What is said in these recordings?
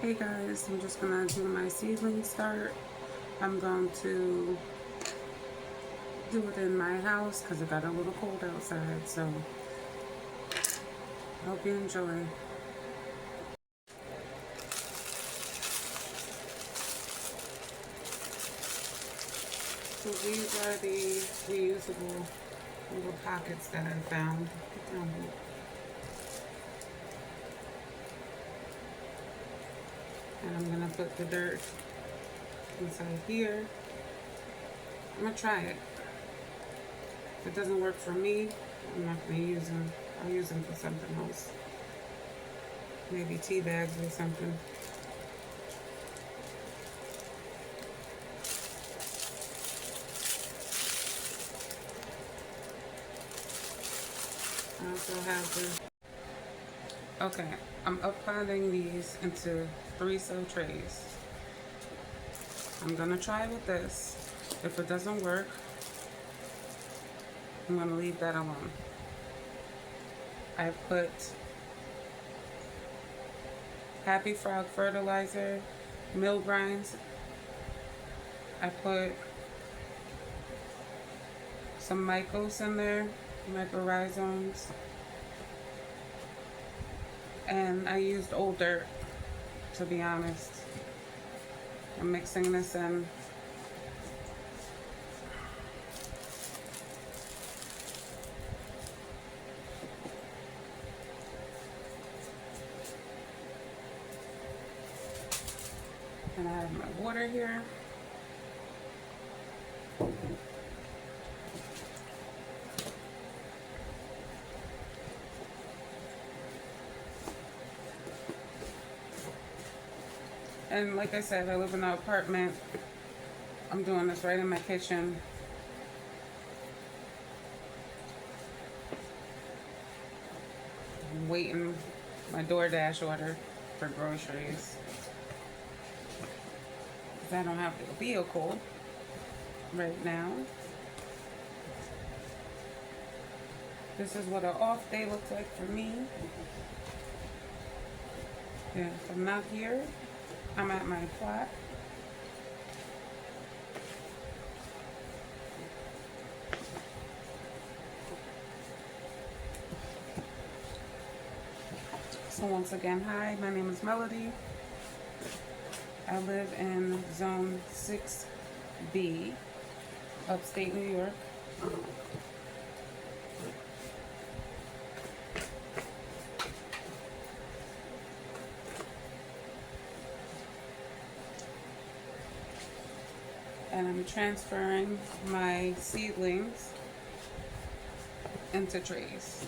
Hey guys, I'm just gonna do my seedling start. I'm going to do it in my house because it got a little cold outside, so I hope you enjoy. So these are the reusable little pockets that I found. And I'm gonna put the dirt inside here. I'm gonna try it. If it doesn't work for me, I'm not gonna use them. I'll use them for something else. Maybe tea bags or something. I also have the, okay, I'm uploading these into 3-cell trays. I'm gonna try with this. If it doesn't work, I'm gonna leave that alone. I've put Happy Frog fertilizer, mill grinds. I put some mycos in there, mycorrhizomes. And I used old dirt, to be honest. I'm mixing this in. And I have my water here. And like I said, I live in an apartment. I'm doing this right in my kitchen. I'm waiting my DoorDash order for groceries. Because I don't have a vehicle right now. This is what an off day looks like for me. Yeah, if I'm not here, I'm at my plot. So once again, hi, my name is Melody. I live in Zone 6B, upstate New York. And I'm transferring my seedlings into trays.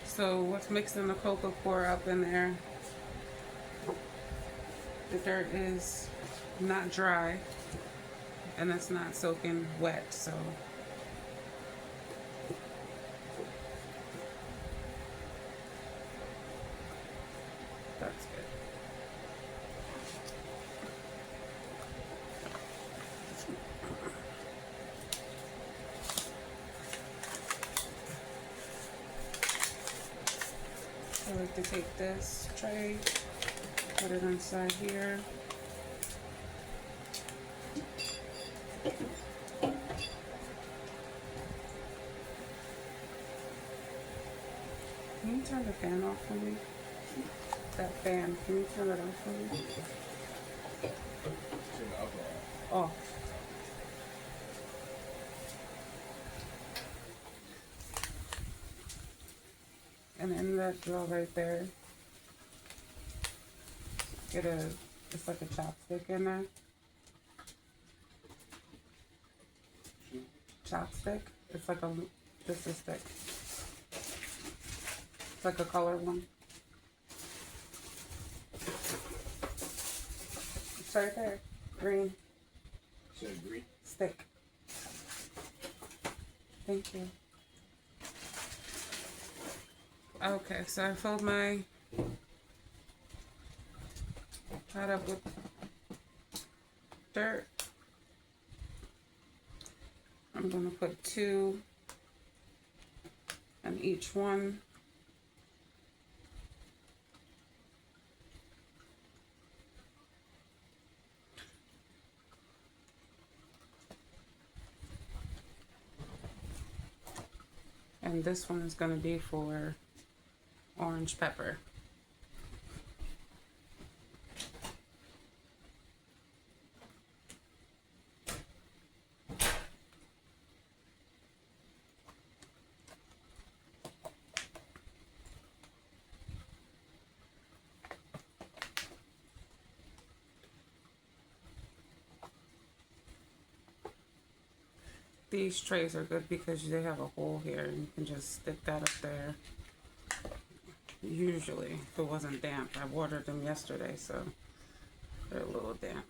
So what's mixed in the cocoa pour up in there? The dirt is not dry and it's not soaking wet, so that's good. I like to take this tray, put it inside here. Can you turn the fan off for me? That fan, can you turn it off for me? Off. And in that drawer right there, it's like a chopstick in there. Chopstick. It's like this is thick. It's like a colored one. It's right there. Green. Green? Stick. Thank you. Okay, so I filled my pot up with dirt. I'm going to put 2 in each one. And this one is going to be for orange pepper. These trays are good because they have a hole here and you can just stick that up there. Usually, if it wasn't damp, I watered them yesterday, so they're a little damp.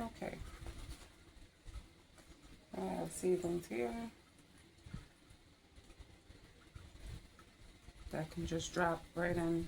Okay. I have seedlings here that can just drop right in.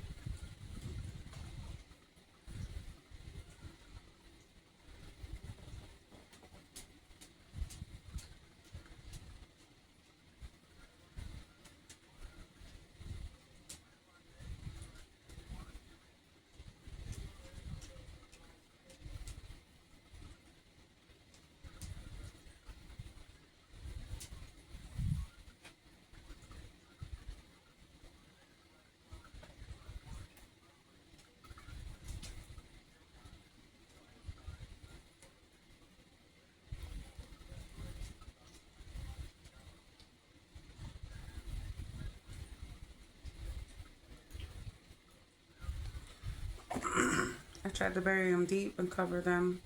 I tried to bury them deep and cover them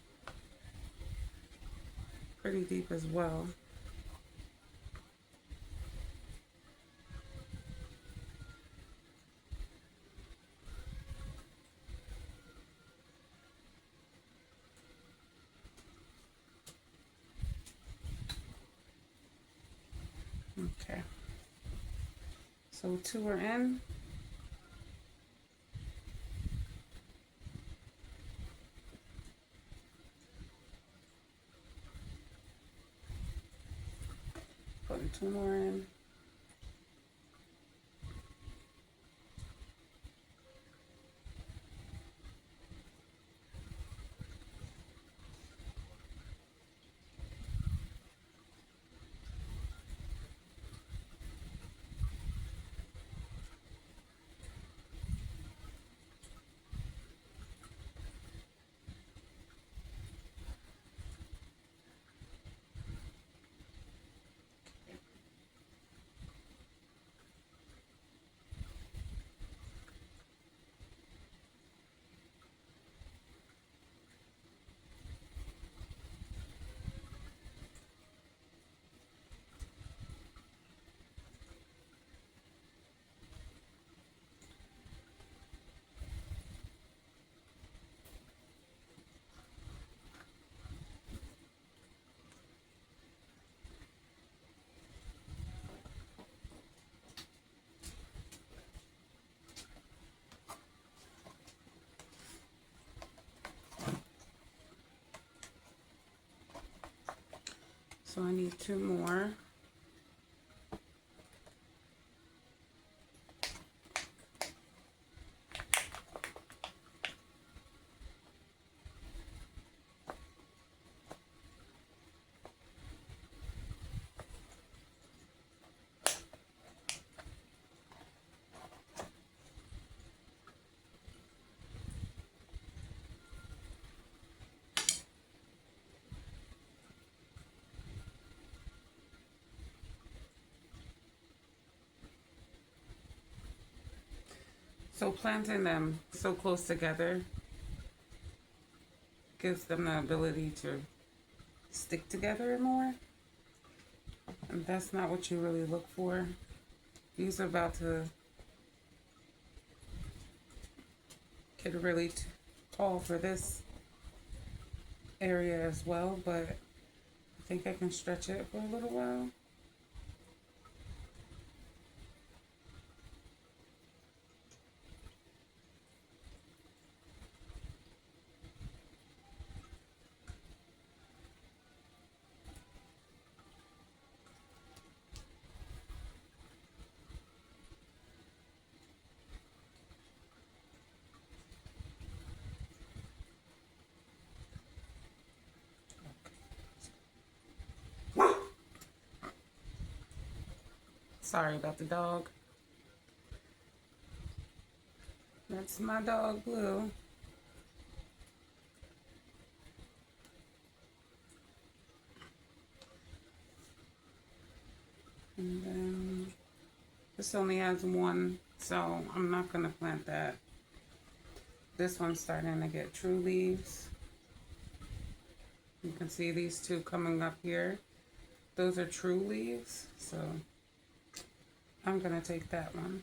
pretty deep as well. Okay. So 2 are in. Putting 2 more in. So I need 2 more. So planting them so close together gives them the ability to stick together more. And that's not what you really look for. These are about to get really tall for this area as well, but I think I can stretch it for a little while. Sorry about the dog. That's my dog, Blue. And then this only has one, so I'm not going to plant that. This one's starting to get true leaves. You can see these two coming up here. Those are true leaves, so I'm going to take that one.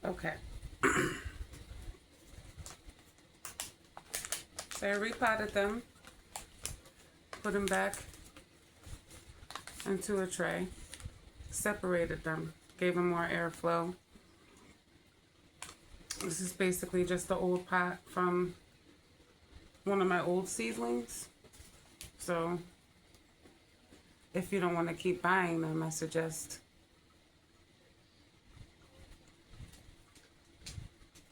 Okay. So I repotted them, put them back into a tray, separated them, gave them more airflow. This is basically just the old pot from one of my old seedlings. So if you don't want to keep buying them, I suggest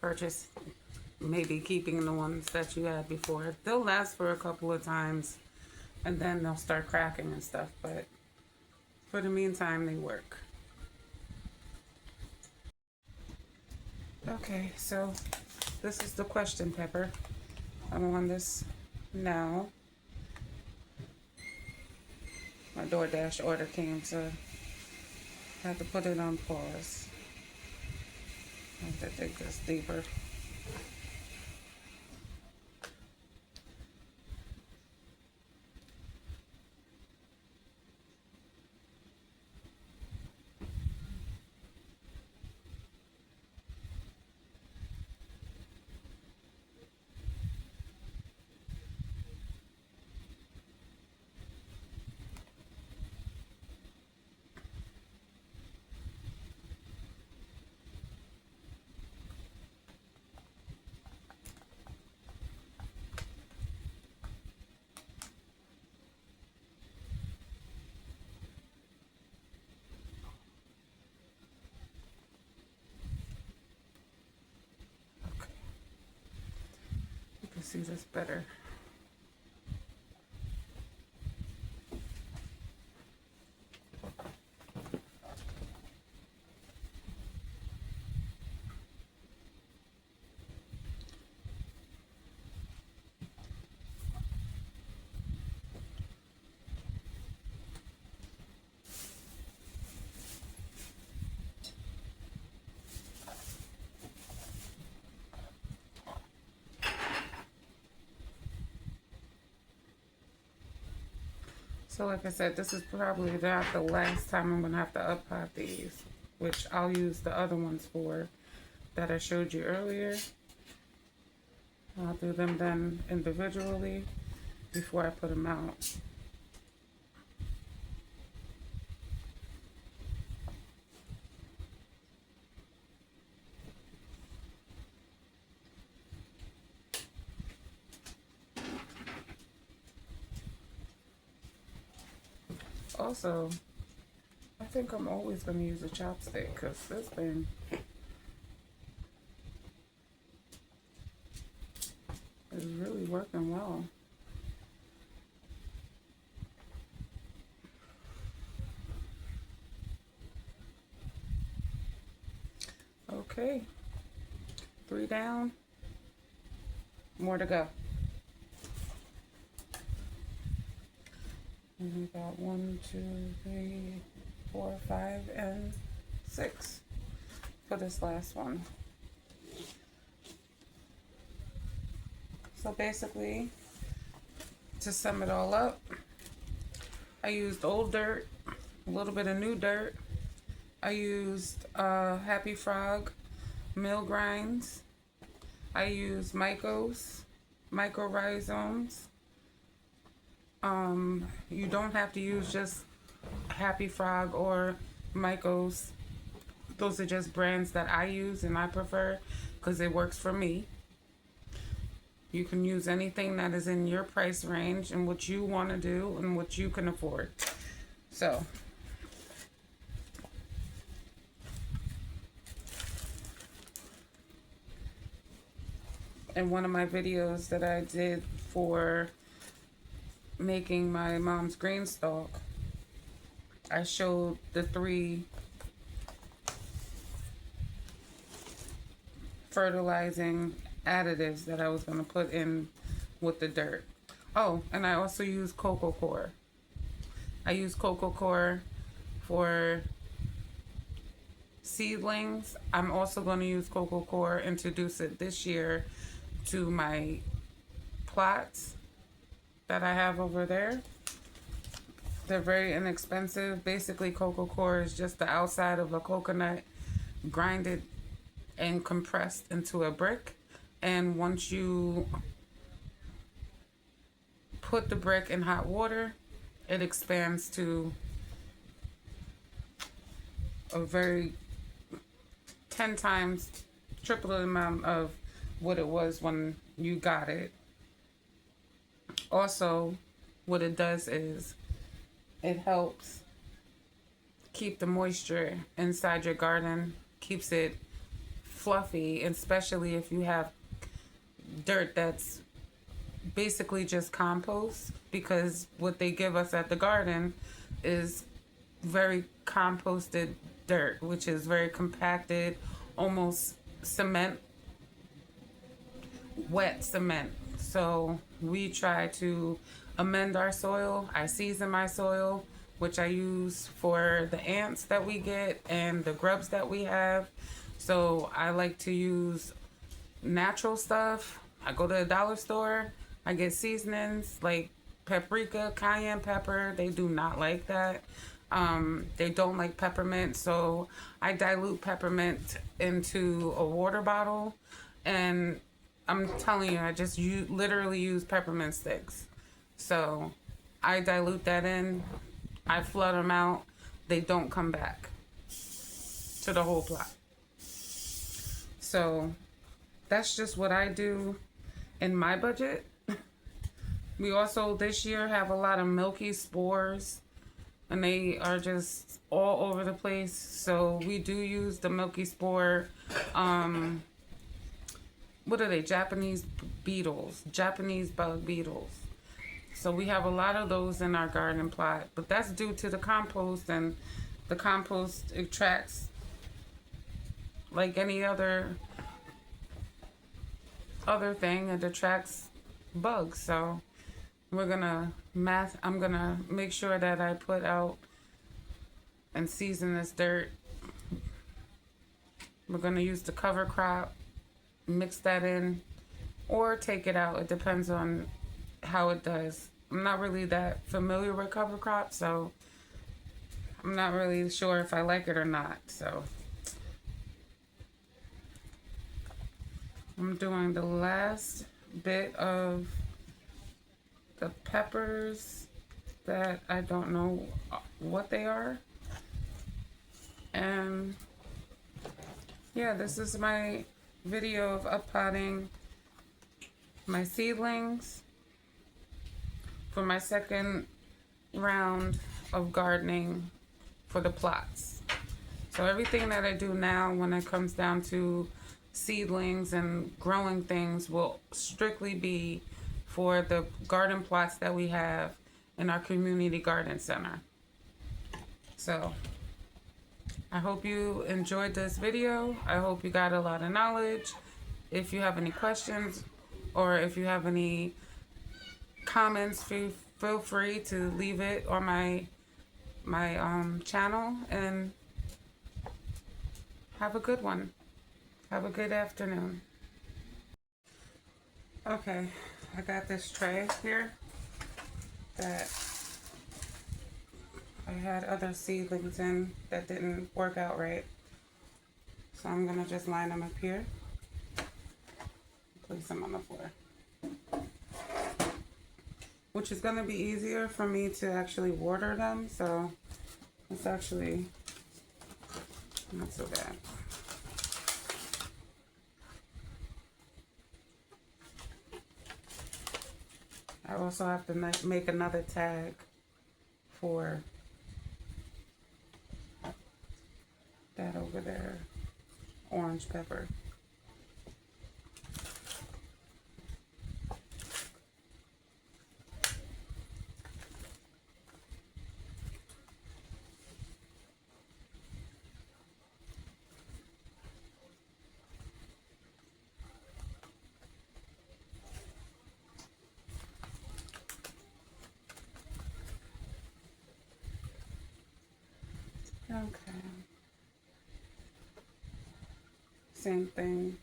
purchase, maybe keeping the ones that you had before. They'll last for a couple of times and then they'll start cracking and stuff, but for the meantime they work. Okay, so this is the question pepper. I'm on this now. My DoorDash order came, so I had to put it on pause. I have to dig this deeper. You can see this better. So like I said, this is probably not the last time I'm gonna have to up-pot these, which I'll use the other ones for that I showed you earlier. I'll do them then individually before I put them out. Also, I think I'm always going to use a chopstick because this thing is really working well. Okay. 3 down. More to go. And we got 1, 2, 3, 4, 5, and 6 for this last one. So basically, to sum it all up, I used old dirt, a little bit of new dirt. I used Happy Frog mill grinds. I used mycorrhizomes. You don't have to use just Happy Frog or Mycos. Those are just brands that I use and I prefer because it works for me. You can use anything that is in your price range and what you want to do and what you can afford. So, in one of my videos that I did for making my mom's green stalk, I showed the 3 fertilizing additives that I was going to put in with the dirt. Oh, and I also use Coco Coir. I use Coco Coir for seedlings. I'm also going to use Coco Coir, introduce it this year to my plots that I have over there. They're very inexpensive. Basically, Coco Coir is just the outside of a coconut grinded and compressed into a brick. And once you put the brick in hot water, it expands to a very 10 times, triple the amount of what it was when you got it. Also, what it does is it helps keep the moisture inside your garden, keeps it fluffy, especially if you have dirt that's basically just compost, because what they give us at the garden is very composted dirt, which is very compacted, almost cement, wet cement. So we try to amend our soil. I season my soil, which I use for the ants that we get and the grubs that we have. So I like to use natural stuff. I go to the dollar store, I get seasonings like paprika, cayenne pepper. They do not like that. They don't like peppermint, so I dilute peppermint into a water bottle, and I'm telling you, I just literally use peppermint sticks. So I dilute that in, I flood them out, they don't come back to the whole plot. So that's just what I do in my budget. We also this year have a lot of milky spores, and they are just all over the place. So we do use the milky spore, what are they? Japanese beetles, Japanese bug beetles. So we have a lot of those in our garden plot, but that's due to the compost, and the compost attracts, like any other thing, it attracts bugs. So I'm gonna make sure that I put out and season this dirt. We're gonna use the cover crop, mix that in, or take it out. It depends on how it does. I'm not really that familiar with cover crop, so I'm not really sure if I like it or not. So I'm doing the last bit of the peppers that I don't know what they are. And yeah, this is my video of uppotting my seedlings for my second round of gardening for the plots. So everything that I do now when it comes down to seedlings and growing things will strictly be for the garden plots that we have in our community garden center. So I hope you enjoyed this video. I hope you got a lot of knowledge. If you have any questions or if you have any comments, feel free to leave it on my channel, and have a good one. Have a good afternoon. Okay, I got this tray here that I had other seedlings in that didn't work out right. So I'm gonna just line them up here, place them on the floor. Which is gonna be easier for me to actually water them, so it's actually not so bad. I also have to make another tag for that over there, orange pepper. Okay. Same thing.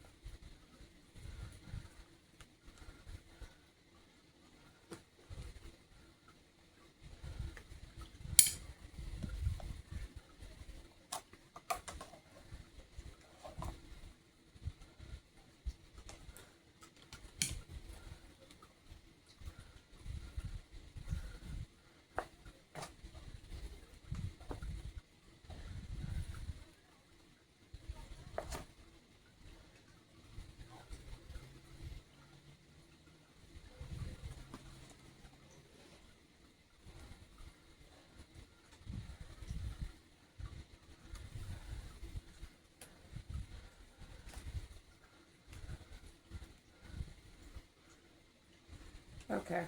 Okay.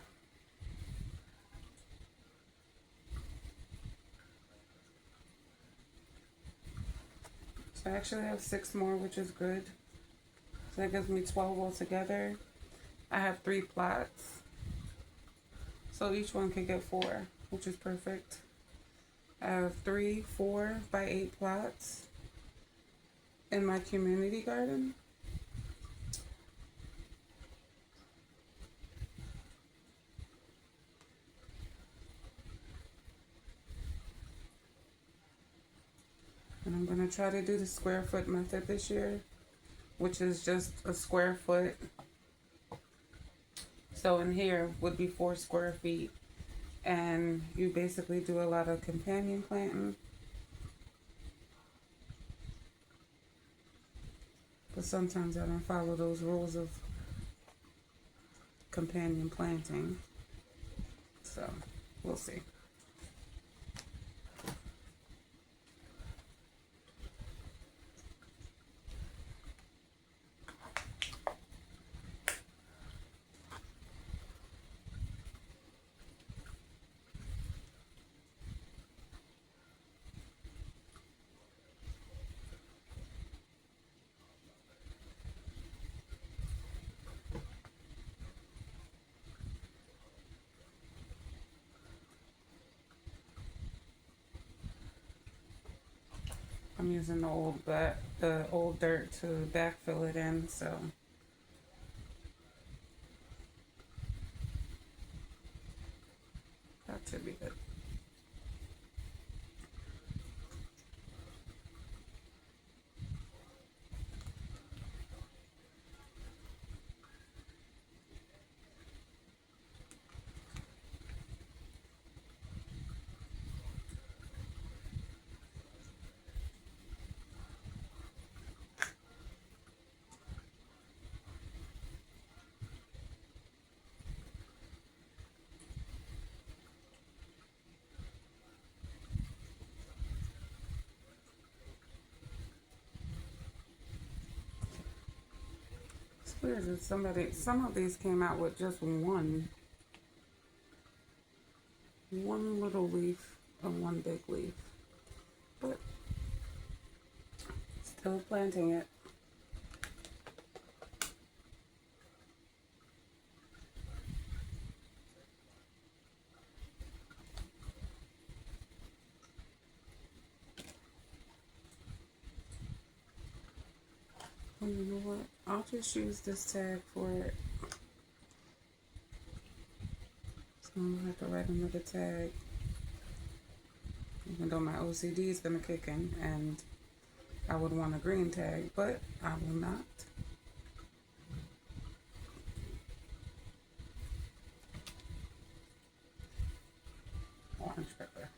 So I actually have 6 more, which is good. So that gives me 12 altogether. I have 3 plots. So each one can get 4, which is perfect. I have 3 4 by 8 plots in my community garden. And I'm gonna try to do the square foot method this year, which is just a square foot. So in here would be 4 square feet. And you basically do a lot of companion planting. But sometimes I don't follow those rules of companion planting. So we'll see. I'm using the old dirt to backfill it in, so that should be good. It's weird that some of these came out with just one little leaf and one big leaf. But Still planting it. You know what? I'll just use this tag for it. So I don't have to write another tag. Even though my OCD is gonna kick in and I would want a green tag, but I will not. Orange pepper.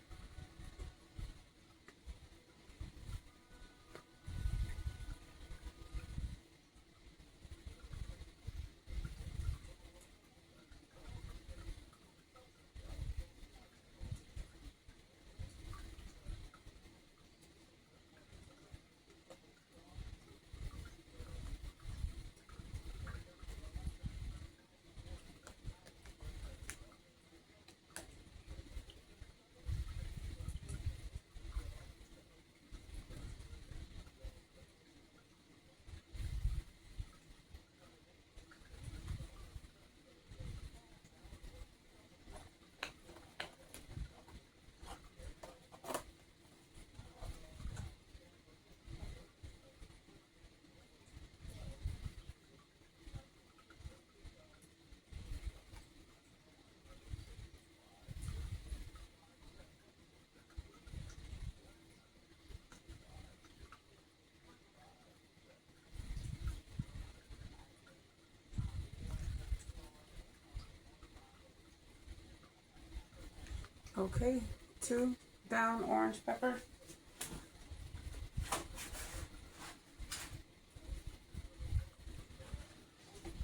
Okay, 2 down orange pepper.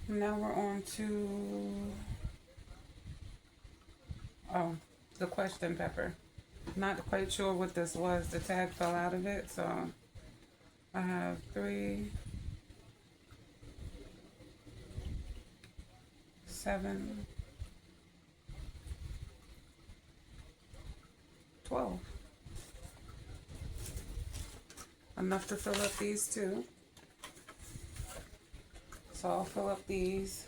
Now we're on to the question pepper. Not quite sure what this was. The tag fell out of it, so I have 3, 7, 12. Enough to fill up these 2. So I'll fill up these.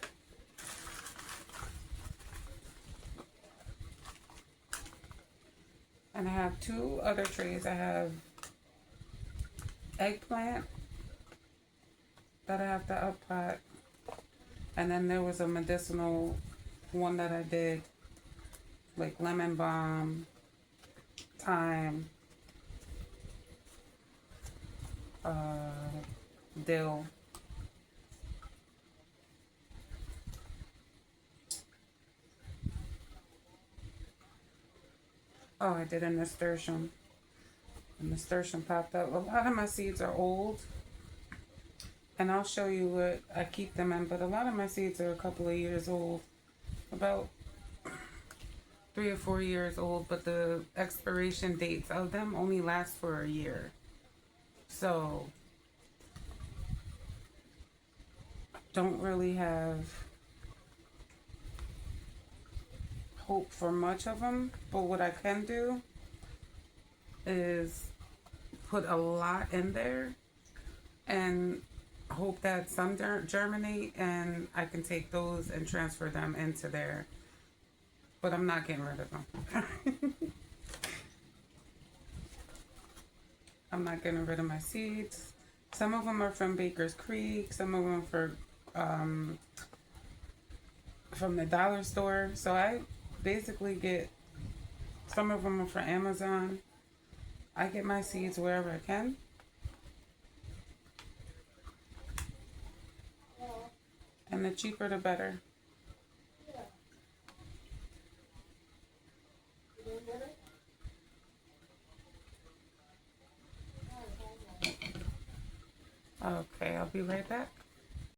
And I have 2 other trays. I have eggplant that I have to up pot. And then there was a medicinal one that I did, like lemon balm, thyme, dill. Oh, I did a nasturtium. The nasturtium popped up. A lot of my seeds are old. And I'll show you what I keep them in. But a lot of my seeds are a couple of years old. About 3 or 4 years old. But the expiration dates of them only last for a year. So, don't really have hope for much of them, but what I can do is put a lot in there and hope that some germinate and I can take those and transfer them into there, but I'm not getting rid of them. I'm not getting rid of my seeds. Some of them are from Baker's Creek, some of them are from the dollar store, so I basically get, some of them are from Amazon. I get my seeds wherever I can. And the cheaper the better. Okay, I'll be right back.